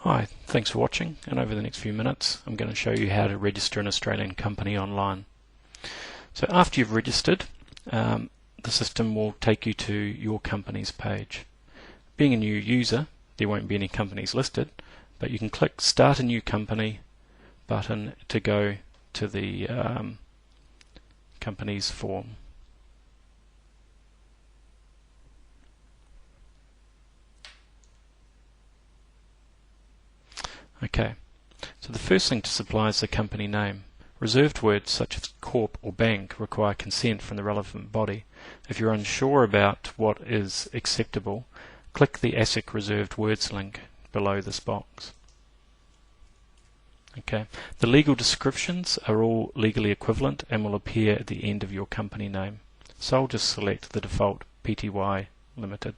Hi, thanks for watching, and over the next few minutes I'm going to show you how to register an Australian company online. So after you've registered, the system will take you to your company's page. Being a new user, there won't be any companies listed, but you can click Start a New Company button to go to the company's form. Okay, so the first thing to supply is the company name. Reserved words such as corp or bank require consent from the relevant body. If you're unsure about what is acceptable, click the ASIC reserved words link below this box. Okay, the legal descriptions are all legally equivalent and will appear at the end of your company name. So I'll just select the default Pty Limited.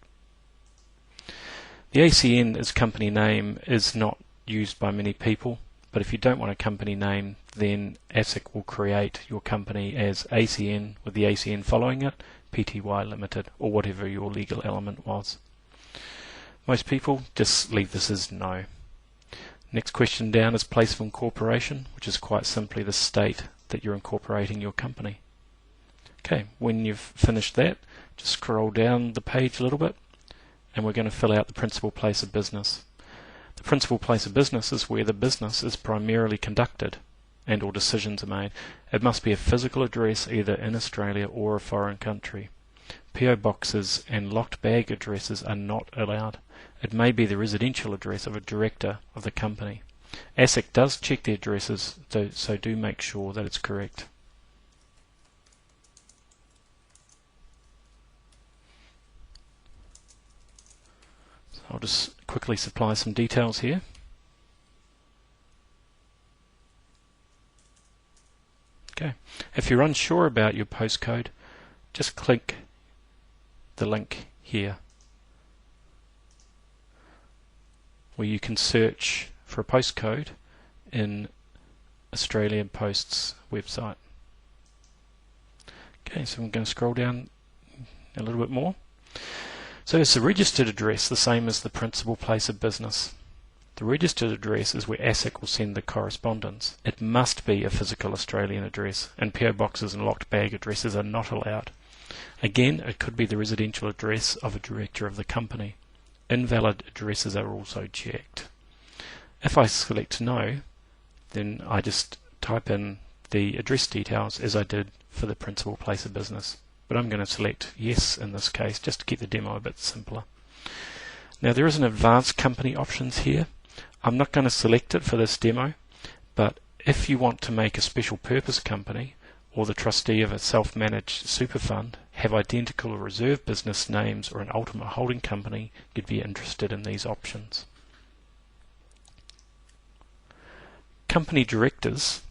The ACN as company name is not used by many people, but if you don't want a company name, then ASIC will create your company as ACN with the ACN following it, Pty Limited, or whatever your legal element was. Most people just leave this as no. Next question down is place of incorporation, which is quite simply the state that you're incorporating your company. Okay, when you've finished that, just scroll down the page a little bit, and we're going to fill out the principal place of business. The principal place of business is where the business is primarily conducted and or decisions are made. It must be a physical address either in Australia or a foreign country. PO boxes and locked bag addresses are not allowed. It may be the residential address of a director of the company. ASIC does check the addresses, so do make sure that it's correct. I'll just quickly supply some details here. Okay, if you're unsure about your postcode, just click the link here where you can search for a postcode in Australian Post's website. Okay, so I'm going to scroll down a little bit more. So is the registered address the same as the principal place of business? The registered address is where ASIC will send the correspondence. It must be a physical Australian address, and PO boxes and locked bag addresses are not allowed. Again, it could be the residential address of a director of the company. Invalid addresses are also checked. If I select no, then I just type in the address details as I did for the principal place of business. But I'm going to select yes in this case just to keep the demo a bit simpler. Now there is an advanced company options here. I'm not going to select it for this demo, but if you want to make a special purpose company or the trustee of a self-managed super fund have identical or reserved business names or an ultimate holding company, you'd be interested in these options. Company directors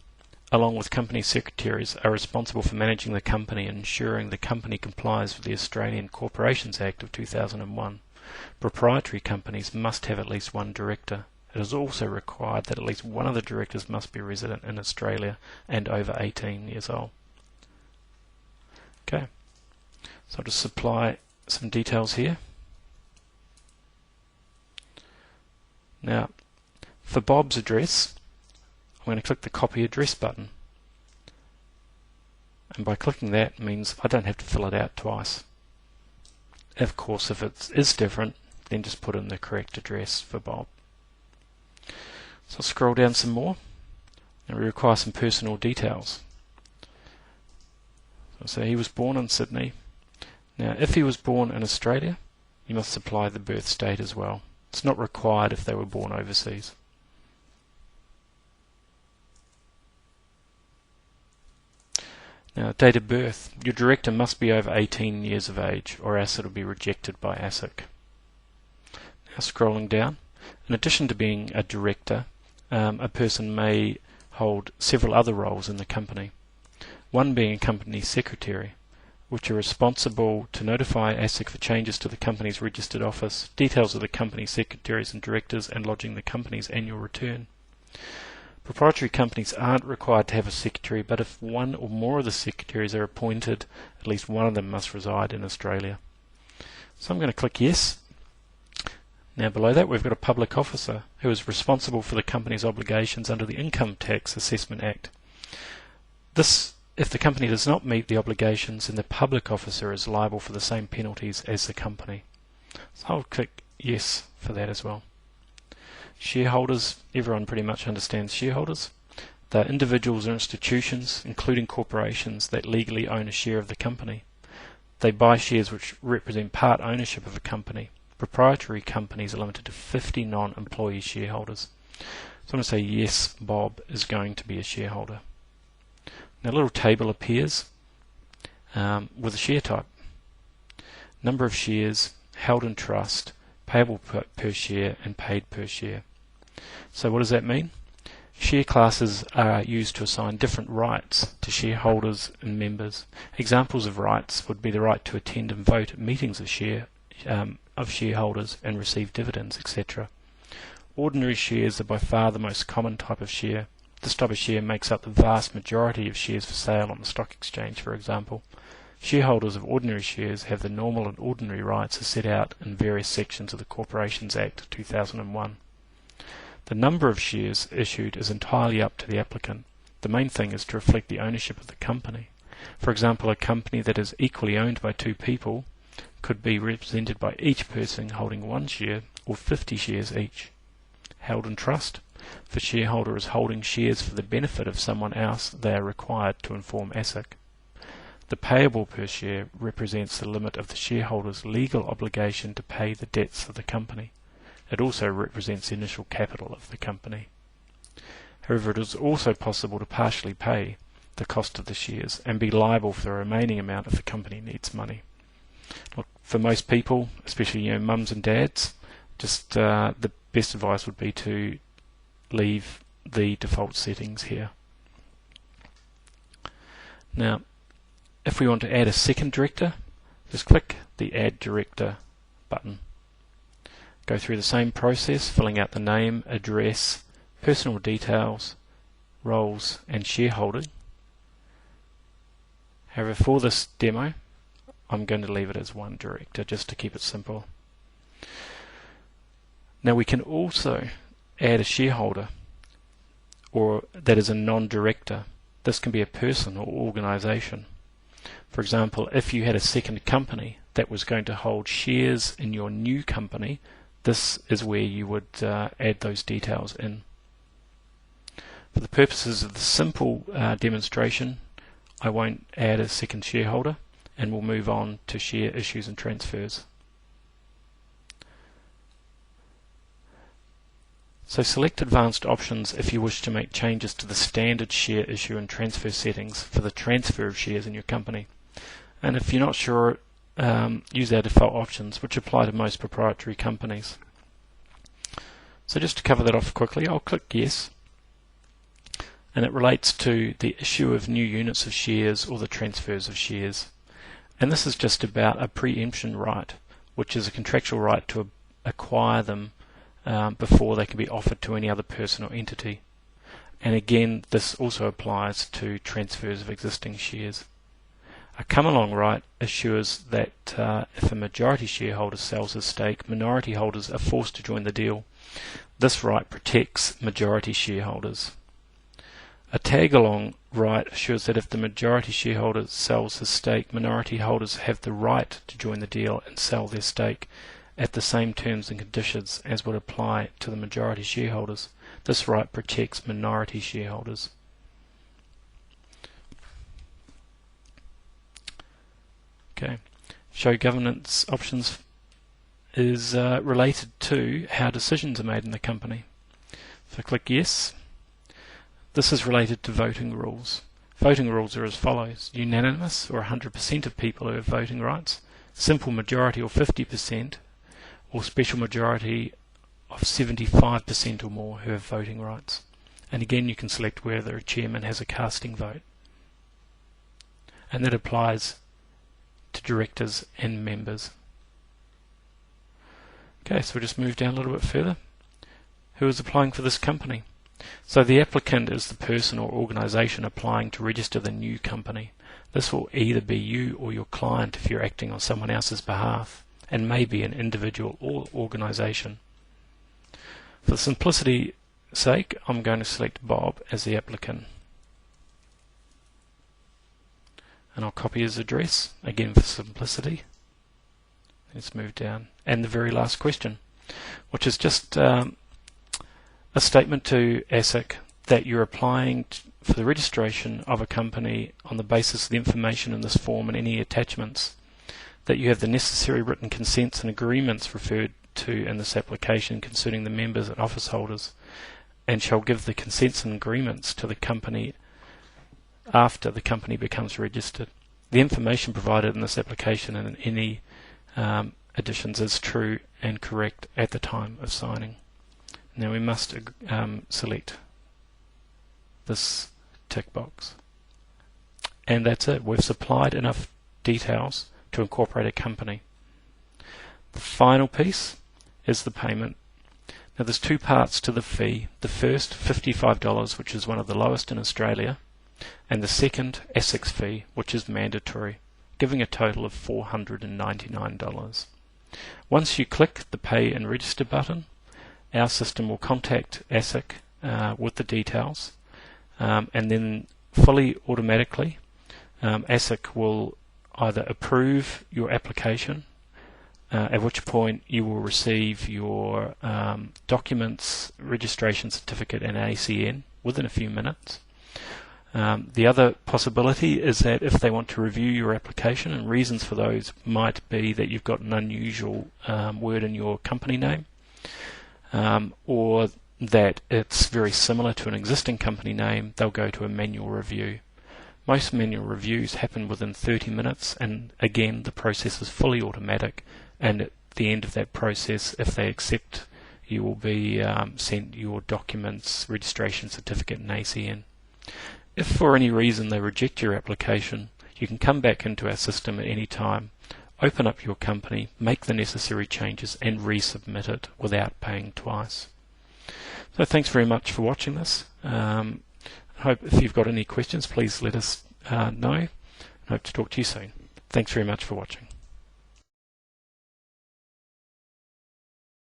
along with company secretaries are responsible for managing the company and ensuring the company complies with the Australian Corporations Act of 2001. Proprietary companies must have at least one director. It is also required that at least one of the directors must be resident in Australia and over 18 years old. Okay, so I'll just supply some details here. Now, for Bob's address, I'm going to click the copy address button, and by clicking that means I don't have to fill it out twice. Of course, if it is different, then just put in the correct address for Bob. So I'll scroll down some more, and we require some personal details. So he was born in Sydney. Now if he was born in Australia, you must supply the birth state as well. It's not required if they were born overseas. Now, date of birth. Your director must be over 18 years of age, or else it will be rejected by ASIC. Now, scrolling down. In addition to being a director, a person may hold several other roles in the company. One being a company secretary, which are responsible to notify ASIC for changes to the company's registered office, details of the company secretaries and directors, and lodging the company's annual return. Proprietary companies aren't required to have a secretary, but if one or more of the secretaries are appointed, at least one of them must reside in Australia. So I'm going to click yes. Now below that we've got a public officer who is responsible for the company's obligations under the Income Tax Assessment Act. If the company does not meet the obligations, then the public officer is liable for the same penalties as the company. So I'll click yes for that as well. Shareholders, everyone pretty much understands shareholders. They're individuals or institutions, including corporations, that legally own a share of the company. They buy shares which represent part ownership of a company. Proprietary companies are limited to 50 non-employee shareholders. So I'm going to say yes, Bob is going to be a shareholder. Now a little table appears with a share type. Number of shares, held in trust, payable per share and paid per share. So what does that mean? Share classes are used to assign different rights to shareholders and members. Examples of rights would be the right to attend and vote at meetings of shareholders and receive dividends, etc. Ordinary shares are by far the most common type of share. This type of share makes up the vast majority of shares for sale on the stock exchange, for example. Shareholders of ordinary shares have the normal and ordinary rights as set out in various sections of the Corporations Act 2001. The number of shares issued is entirely up to the applicant. The main thing is to reflect the ownership of the company. For example, a company that is equally owned by two people could be represented by each person holding 1 share or 50 shares each. Held in trust. If a shareholder is holding shares for the benefit of someone else, they are required to inform ASIC. The payable per share represents the limit of the shareholder's legal obligation to pay the debts of the company. It also represents the initial capital of the company. However, it is also possible to partially pay the cost of the shares and be liable for the remaining amount if the company needs money. Look, for most people, especially mums and dads, just the best advice would be to leave the default settings here. Now, if we want to add a second director, just click the Add Director button. Go through the same process, filling out the name, address, personal details, roles, and shareholding. However, for this demo, I'm going to leave it as one director just to keep it simple. Now we can also add a shareholder or that is a non-director. This can be a person or organisation. For example, if you had a second company that was going to hold shares in your new company, this is where you would add those details in. For the purposes of the simple demonstration, I won't add a second shareholder, and we'll move on to share issues and transfers. So select Advanced Options if you wish to make changes to the standard share issue and transfer settings for the transfer of shares in your company. And if you're not sure, use our default options, which apply to most proprietary companies. So just to cover that off quickly, I'll click Yes. And it relates to the issue of new units of shares or the transfers of shares. And this is just about a preemption right, which is a contractual right to acquire them before they can be offered to any other person or entity. And again, this also applies to transfers of existing shares. A come-along right assures that if a majority shareholder sells his stake, minority holders are forced to join the deal. This right protects majority shareholders. A tag-along right assures that if the majority shareholder sells his stake, minority holders have the right to join the deal and sell their stake at the same terms and conditions as would apply to the majority shareholders. This right protects minority shareholders. Okay, show governance options is related to how decisions are made in the company. So click Yes. This is related to voting rules. Voting rules are as follows: unanimous or 100% of people who have voting rights, simple majority or 50%, or special majority of 75% or more who have voting rights. And again, you can select whether a chairman has a casting vote. And that applies to directors and members. Okay, so we'll just move down a little bit further. Who is applying for this company? So the applicant is the person or organisation applying to register the new company. This will either be you or your client if you're acting on someone else's behalf, and may be an individual or organisation. For simplicity's sake, I'm going to select Bob as the applicant. And I'll copy his address, again for simplicity. Let's move down. And the very last question, which is just a statement to ASIC that you're applying for the registration of a company on the basis of the information in this form and any attachments, that you have the necessary written consents and agreements referred to in this application concerning the members and office holders, and shall give the consents and agreements to the company after the company becomes registered. The information provided in this application and any additions is true and correct at the time of signing. Now we must select this tick box. And that's it. We've supplied enough details to incorporate a company. The final piece is the payment. Now there's two parts to the fee. The first, $55, which is one of the lowest in Australia, and the second, ASIC's fee, which is mandatory, giving a total of $499. Once you click the Pay and Register button, our system will contact ASIC with the details, and then fully automatically ASIC will either approve your application, at which point you will receive your documents, registration certificate and ACN within a few minutes. The other possibility is that if they want to review your application, and reasons for those might be that you've got an unusual word in your company name, or that it's very similar to an existing company name, they'll go to a manual review. Most manual reviews happen within 30 minutes, and again the process is fully automatic, and at the end of that process, if they accept, you will be sent your documents, registration certificate and ACN. If for any reason they reject your application, you can come back into our system at any time, open up your company, make the necessary changes and resubmit it without paying twice. So thanks very much for watching this. I hope if you've got any questions, please let us know. I hope to talk to you soon. Thanks very much for watching.